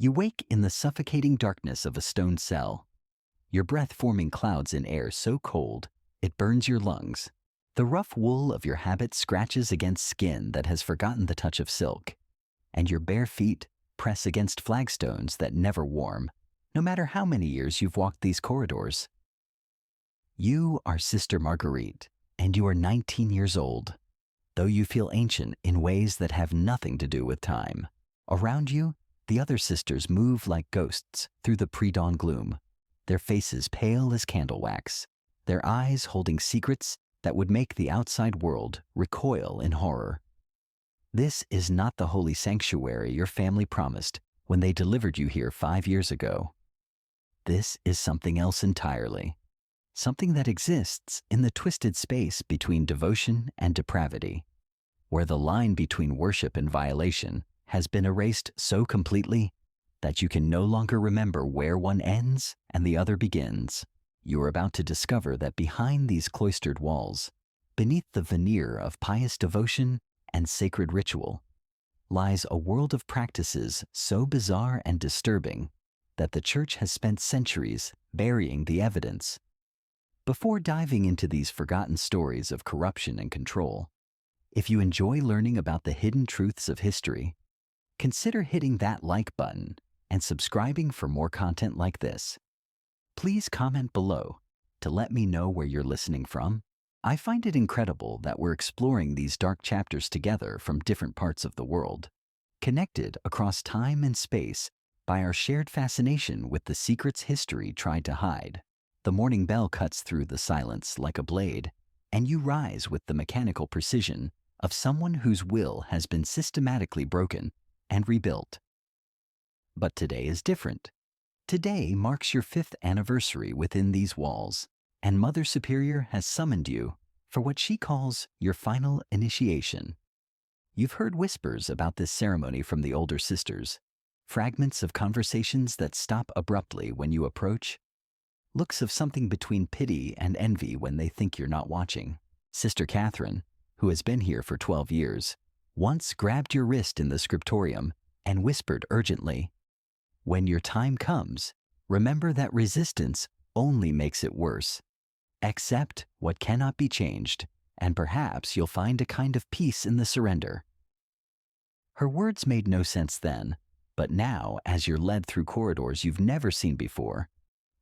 You wake in the suffocating darkness of a stone cell, your breath forming clouds in air so cold it burns your lungs. The rough wool of your habit scratches against skin that has forgotten the touch of silk, and your bare feet press against flagstones that never warm, no matter how many years you've walked these corridors. You are Sister Marguerite, and you are 19 years old, though you feel ancient in ways that have nothing to do with time. Around you, the other sisters move like ghosts through the pre-dawn gloom, their faces pale as candle wax, their eyes holding secrets that would make the outside world recoil in horror. This is not the holy sanctuary your family promised when they delivered you here 5 years ago. This is something else entirely, something that exists in the twisted space between devotion and depravity, where the line between worship and violation has been erased so completely that you can no longer remember where one ends and the other begins. You are about to discover that behind these cloistered walls, beneath the veneer of pious devotion and sacred ritual, lies a world of practices so bizarre and disturbing that the Church has spent centuries burying the evidence. Before diving into these forgotten stories of corruption and control, if you enjoy learning about the hidden truths of history, consider hitting that like button and subscribing for more content like this. Please comment below to let me know where you're listening from. I find it incredible that we're exploring these dark chapters together from different parts of the world, connected across time and space by our shared fascination with the secrets history tried to hide. The morning bell cuts through the silence like a blade, and you rise with the mechanical precision of someone whose will has been systematically broken and rebuilt. But today is different. Today marks your 5th anniversary within these walls, and Mother Superior has summoned you for what she calls your final initiation. You've heard whispers about this ceremony from the older sisters, fragments of conversations that stop abruptly when you approach, looks of something between pity and envy when they think you're not watching. Sister Catherine, who has been here for 12 years, once grabbed your wrist in the scriptorium and whispered urgently, "When your time comes, remember that resistance only makes it worse. Accept what cannot be changed, and perhaps you'll find a kind of peace in the surrender." Her words made no sense then, but now, as you're led through corridors you've never seen before,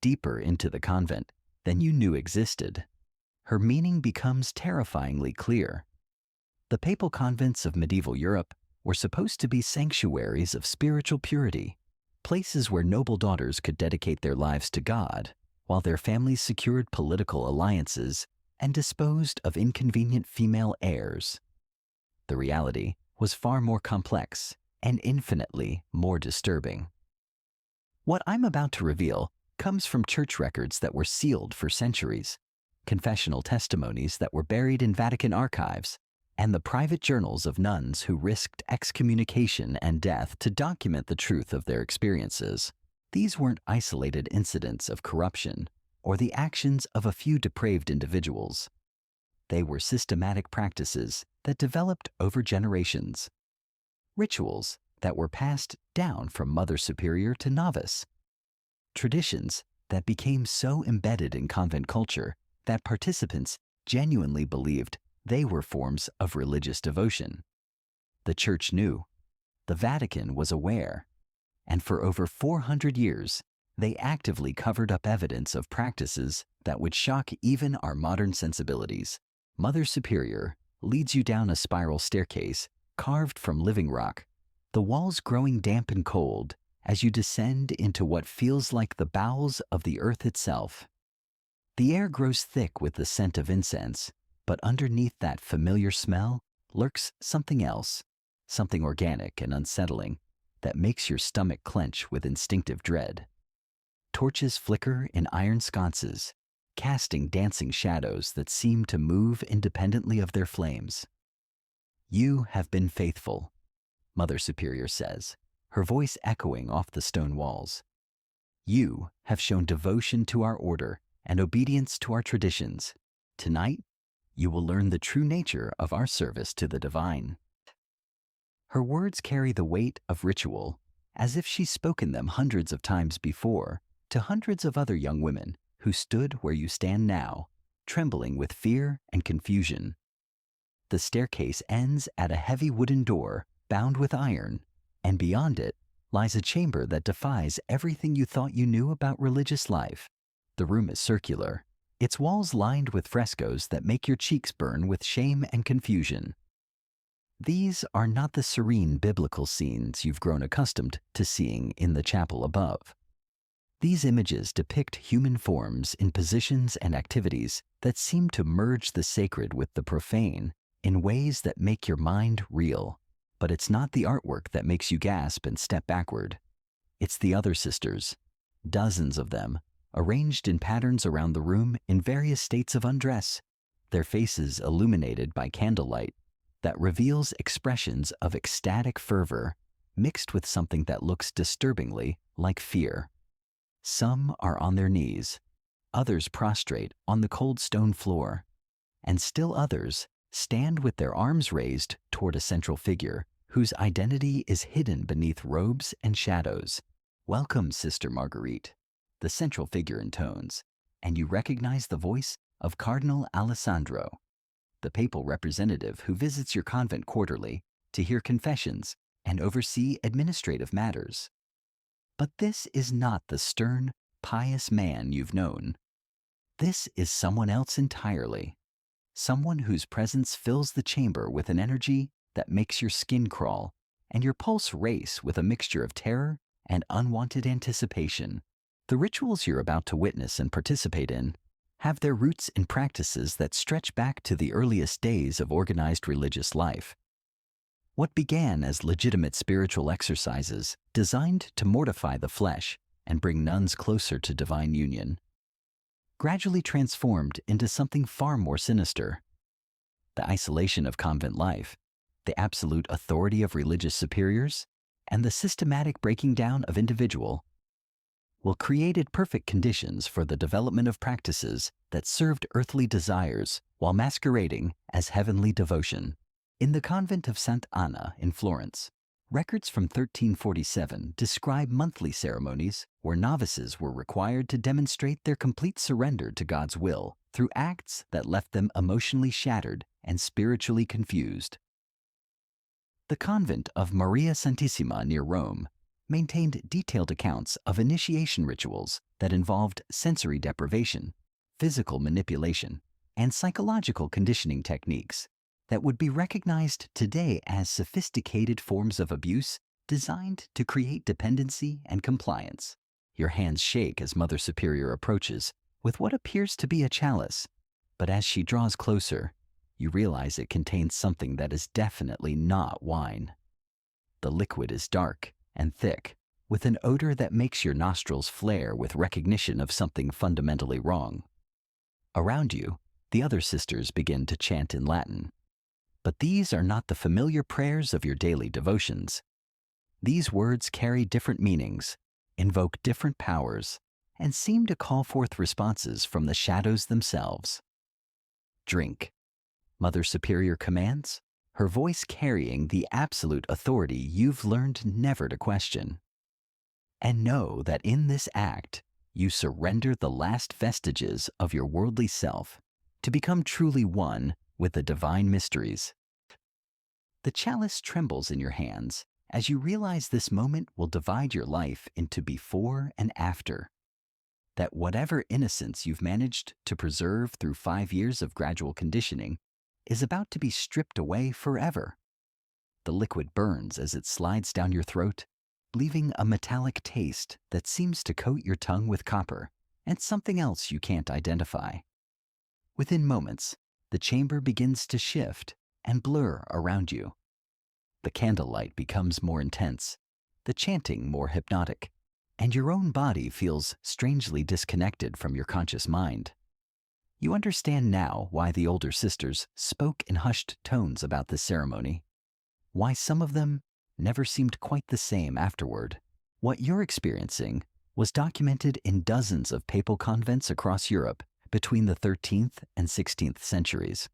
deeper into the convent than you knew existed, her meaning becomes terrifyingly clear. The papal convents of medieval Europe were supposed to be sanctuaries of spiritual purity, places where noble daughters could dedicate their lives to God, while their families secured political alliances and disposed of inconvenient female heirs. The reality was far more complex and infinitely more disturbing. What I'm about to reveal comes from church records that were sealed for centuries, confessional testimonies that were buried in Vatican archives, and the private journals of nuns who risked excommunication and death to document the truth of their experiences. These weren't isolated incidents of corruption or the actions of a few depraved individuals. They were systematic practices that developed over generations, rituals that were passed down from Mother Superior to novice, traditions that became so embedded in convent culture that participants genuinely believed they were forms of religious devotion. The Church knew, the Vatican was aware, and for over 400 years, they actively covered up evidence of practices that would shock even our modern sensibilities. Mother Superior leads you down a spiral staircase carved from living rock, the walls growing damp and cold as you descend into what feels like the bowels of the earth itself. The air grows thick with the scent of incense, but underneath that familiar smell lurks something else, something organic and unsettling that makes your stomach clench with instinctive dread. Torches flicker in iron sconces, casting dancing shadows that seem to move independently of their flames. "You have been faithful," Mother Superior says, her voice echoing off the stone walls. "You have shown devotion to our order and obedience to our traditions. Tonight, you will learn the true nature of our service to the divine." Her words carry the weight of ritual, as if she's spoken them hundreds of times before to hundreds of other young women who stood where you stand now, trembling with fear and confusion. The staircase ends at a heavy wooden door bound with iron, and beyond it lies a chamber that defies everything you thought you knew about religious life. The room is circular, its walls lined with frescoes that make your cheeks burn with shame and confusion. These are not the serene biblical scenes you've grown accustomed to seeing in the chapel above. These images depict human forms in positions and activities that seem to merge the sacred with the profane in ways that make your mind reel. But it's not the artwork that makes you gasp and step backward. It's the other sisters, dozens of them, arranged in patterns around the room in various states of undress, their faces illuminated by candlelight that reveals expressions of ecstatic fervor mixed with something that looks disturbingly like fear. Some are on their knees, others prostrate on the cold stone floor, and still others stand with their arms raised toward a central figure whose identity is hidden beneath robes and shadows. "Welcome, Sister Marguerite," the central figure intones, and you recognize the voice of Cardinal Alessandro, the papal representative who visits your convent quarterly to hear confessions and oversee administrative matters. But this is not the stern, pious man you've known. This is someone else entirely. Someone whose presence fills the chamber with an energy that makes your skin crawl and your pulse race with a mixture of terror and unwanted anticipation. The rituals you're about to witness and participate in have their roots in practices that stretch back to the earliest days of organized religious life. What began as legitimate spiritual exercises designed to mortify the flesh and bring nuns closer to divine union gradually transformed into something far more sinister. The isolation of convent life, the absolute authority of religious superiors, and the systematic breaking down of individual will created perfect conditions for the development of practices that served earthly desires while masquerading as heavenly devotion. In the convent of St. Anna in Florence, records from 1347 describe monthly ceremonies where novices were required to demonstrate their complete surrender to God's will through acts that left them emotionally shattered and spiritually confused. The convent of Maria Santissima near Rome maintained detailed accounts of initiation rituals that involved sensory deprivation, physical manipulation, and psychological conditioning techniques that would be recognized today as sophisticated forms of abuse designed to create dependency and compliance. Your hands shake as Mother Superior approaches with what appears to be a chalice, but as she draws closer, you realize it contains something that is definitely not wine. The liquid is dark and thick, with an odor that makes your nostrils flare with recognition of something fundamentally wrong. Around you, the other sisters begin to chant in Latin. But these are not the familiar prayers of your daily devotions. These words carry different meanings, invoke different powers, and seem to call forth responses from the shadows themselves. "Drink," Mother Superior commands, her voice carrying the absolute authority you've learned never to question. And know that in this act, you surrender the last vestiges of your worldly self to become truly one with the divine mysteries. The chalice trembles in your hands as you realize this moment will divide your life into before and after. That whatever innocence you've managed to preserve through 5 years of gradual conditioning is about to be stripped away forever. The liquid burns as it slides down your throat, leaving a metallic taste that seems to coat your tongue with copper and something else you can't identify. Within moments, the chamber begins to shift and blur around you. The candlelight becomes more intense, the chanting more hypnotic, and your own body feels strangely disconnected from your conscious mind. You understand now why the older sisters spoke in hushed tones about this ceremony, why some of them never seemed quite the same afterward. What you're experiencing was documented in dozens of papal convents across Europe between the 13th and 16th centuries.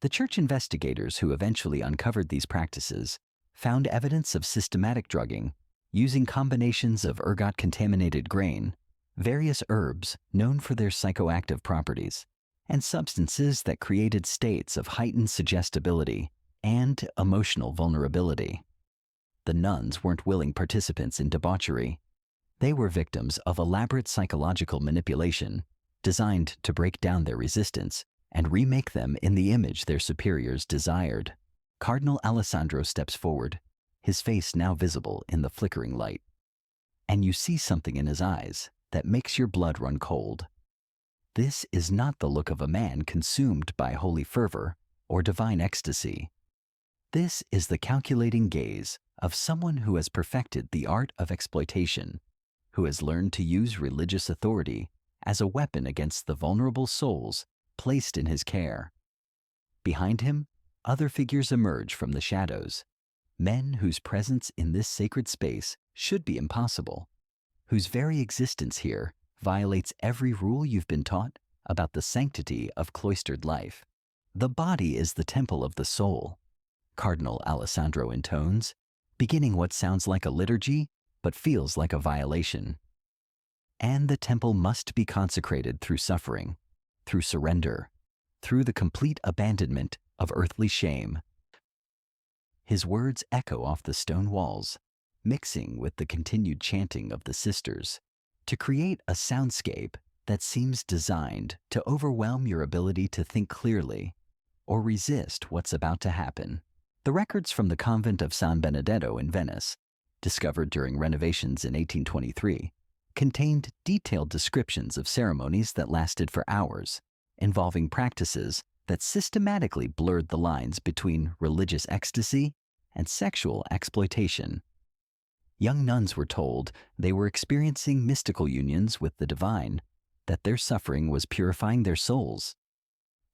The church investigators who eventually uncovered these practices found evidence of systematic drugging, using combinations of ergot-contaminated grain, various herbs known for their psychoactive properties, and substances that created states of heightened suggestibility and emotional vulnerability. The nuns weren't willing participants in debauchery. They were victims of elaborate psychological manipulation designed to break down their resistance and remake them in the image their superiors desired. Cardinal Alessandro steps forward, his face now visible in the flickering light. And you see something in his eyes that makes your blood run cold. This is not the look of a man consumed by holy fervor or divine ecstasy. This is the calculating gaze of someone who has perfected the art of exploitation, who has learned to use religious authority as a weapon against the vulnerable souls placed in his care. Behind him, other figures emerge from the shadows, men whose presence in this sacred space should be impossible, whose very existence here violates every rule you've been taught about the sanctity of cloistered life. The body is the temple of the soul, Cardinal Alessandro intones, beginning what sounds like a liturgy but feels like a violation. And the temple must be consecrated through suffering, through surrender, through the complete abandonment of earthly shame. His words echo off the stone walls, mixing with the continued chanting of the sisters, to create a soundscape that seems designed to overwhelm your ability to think clearly or resist what's about to happen. The records from the convent of San Benedetto in Venice, discovered during renovations in 1823, contained detailed descriptions of ceremonies that lasted for hours, involving practices that systematically blurred the lines between religious ecstasy and sexual exploitation. Young nuns were told they were experiencing mystical unions with the divine, that their suffering was purifying their souls,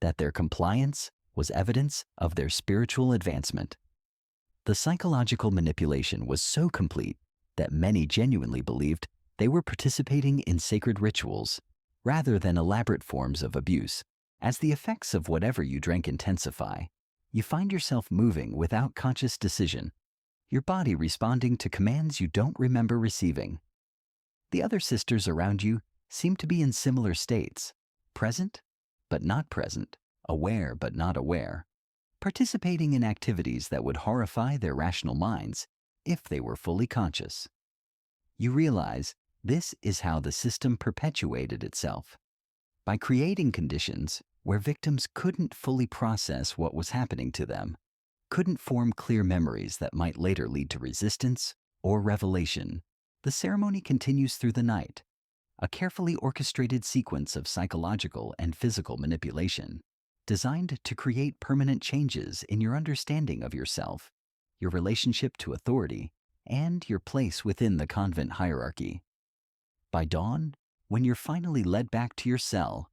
that their compliance was evidence of their spiritual advancement. The psychological manipulation was so complete that many genuinely believed they were participating in sacred rituals rather than elaborate forms of abuse. As the effects of whatever you drank intensify, you find yourself moving without conscious decision, your body responding to commands you don't remember receiving. The other sisters around you seem to be in similar states, present but not present, aware but not aware, participating in activities that would horrify their rational minds if they were fully conscious. You realize this is how the system perpetuated itself, by creating conditions where victims couldn't fully process what was happening to them, couldn't form clear memories that might later lead to resistance or revelation. The ceremony continues through the night, a carefully orchestrated sequence of psychological and physical manipulation, designed to create permanent changes in your understanding of yourself, your relationship to authority, and your place within the convent hierarchy. By dawn, when you're finally led back to your cell,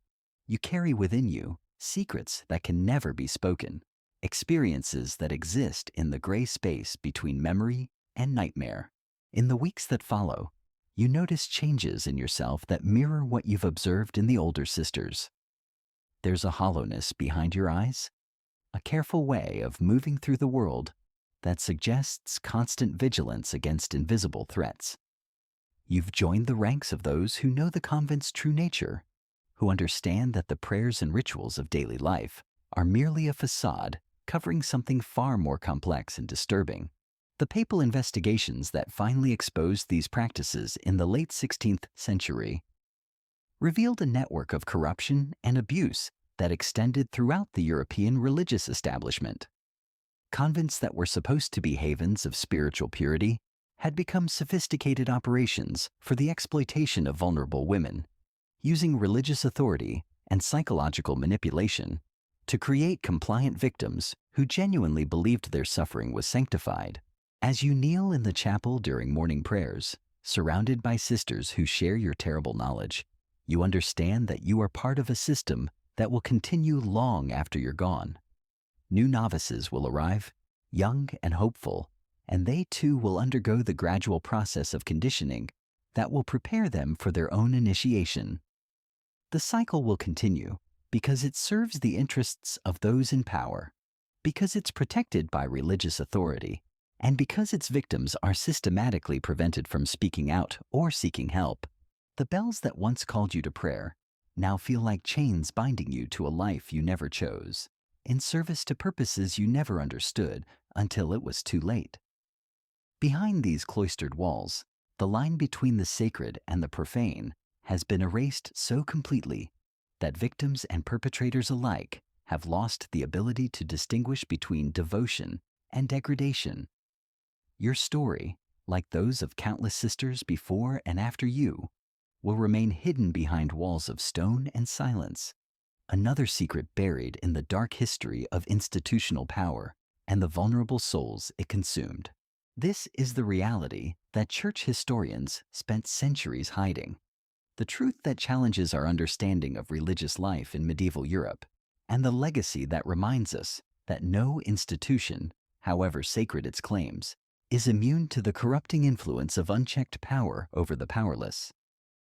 you carry within you secrets that can never be spoken, experiences that exist in the gray space between memory and nightmare. In the weeks that follow, you notice changes in yourself that mirror what you've observed in the older sisters. There's a hollowness behind your eyes, a careful way of moving through the world that suggests constant vigilance against invisible threats. You've joined the ranks of those who know the convent's true nature, who understand that the prayers and rituals of daily life are merely a facade covering something far more complex and disturbing. The papal investigations that finally exposed these practices in the late 16th century revealed a network of corruption and abuse that extended throughout the European religious establishment. Convents that were supposed to be havens of spiritual purity had become sophisticated operations for the exploitation of vulnerable women, using religious authority and psychological manipulation to create compliant victims who genuinely believed their suffering was sanctified. As you kneel in the chapel during morning prayers, surrounded by sisters who share your terrible knowledge, you understand that you are part of a system that will continue long after you're gone. New novices will arrive, young and hopeful, and they too will undergo the gradual process of conditioning that will prepare them for their own initiation. The cycle will continue because it serves the interests of those in power, because it's protected by religious authority, And because its victims are systematically prevented from speaking out or seeking help, the bells that once called you to prayer now feel like chains binding you to a life you never chose, in service to purposes you never understood until it was too late. Behind these cloistered walls, the line between the sacred and the profane has been erased so completely that victims and perpetrators alike have lost the ability to distinguish between devotion and degradation. Your story, like those of countless sisters before and after you, will remain hidden behind walls of stone and silence, another secret buried in the dark history of institutional power and the vulnerable souls it consumed. This is the reality that church historians spent centuries hiding, the truth that challenges our understanding of religious life in medieval Europe, and the legacy that reminds us that no institution, however sacred its claims, is immune to the corrupting influence of unchecked power over the powerless.